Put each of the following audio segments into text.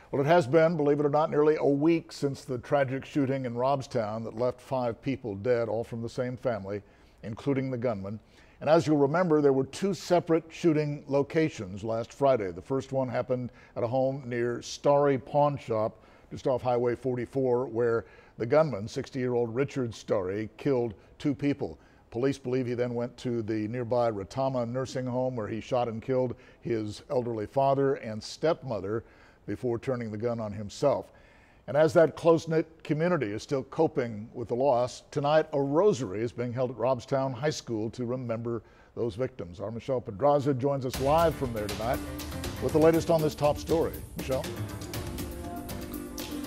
Well, it has been, believe it or not, nearly a week since the tragic shooting in Robstown that left 5 people dead, all from the same family, including the gunman. And as you'll remember, there were 2 separate shooting locations last Friday. The first one happened at a home near Starry Pawn Shop, just off Highway 44, where the gunman, 60-year-old Richard Starry, killed 2 people. Police believe he then went to the nearby Retama nursing home where he shot and killed his elderly father and stepmother before turning the gun on himself. And as that close-knit community is still coping with the loss, tonight a rosary is being held at Robstown High School to remember those victims. Our Michelle Pedraza joins us live from there tonight with the latest on this top story. Michelle?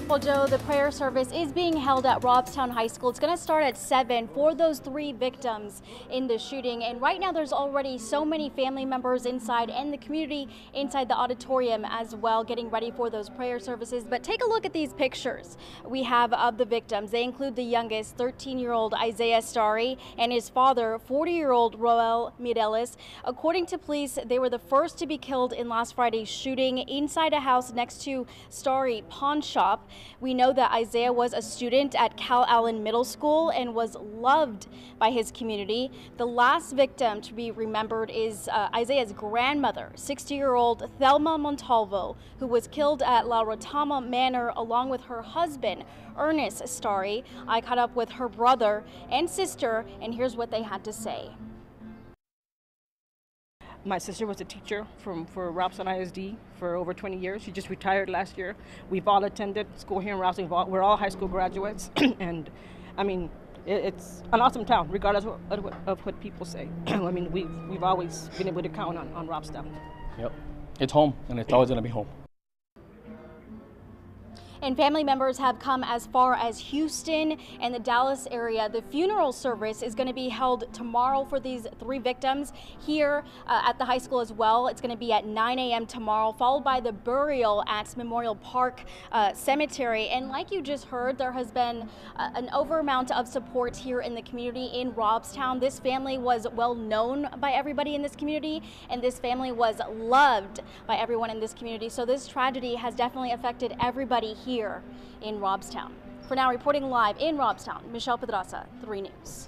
Well, Joe, the prayer service is being held at Robstown High School. It's going to start at 7 for those 3 victims in the shooting. And right now there's already so many family members inside and the community inside the auditorium as well, getting ready for those prayer services. But take a look at these pictures we have of the victims. They include the youngest, 13-year-old Isaiah Starry, and his father, 40-year-old Roel Mireles. According to police, they were the first to be killed in last Friday's shooting inside a house next to Starry Pawn Shop. We know that Isaiah was a student at Cal Allen Middle School and was loved by his community. The last victim to be remembered is Isaiah's grandmother, 60-year-old Thelma Montalvo, who was killed at La Retama Manor along with her husband, Ernest Starry. I caught up with her brother and sister, and here's what they had to say. My sister was a teacher for Robstown ISD for over 20 years. She just retired last year. We've all attended school here in Robstown. We're all high school graduates. And I mean, it's an awesome town, regardless of what people say. I mean, we've always been able to count on Robstown. Yep, it's home, and it's always going to be home. And family members have come as far as Houston and the Dallas area. The funeral service is going to be held tomorrow for these 3 victims here at the high school as well. It's going to be at 9 a.m. tomorrow, followed by the burial at Memorial Park Cemetery. And like you just heard, there has been an overamount of support here in the community in Robstown. This family was well known by everybody in this community, and this family was loved by everyone in this community. So this tragedy has definitely affected everybody here in Robstown. For now, reporting live in Robstown, Michelle Pedraza, 3 News.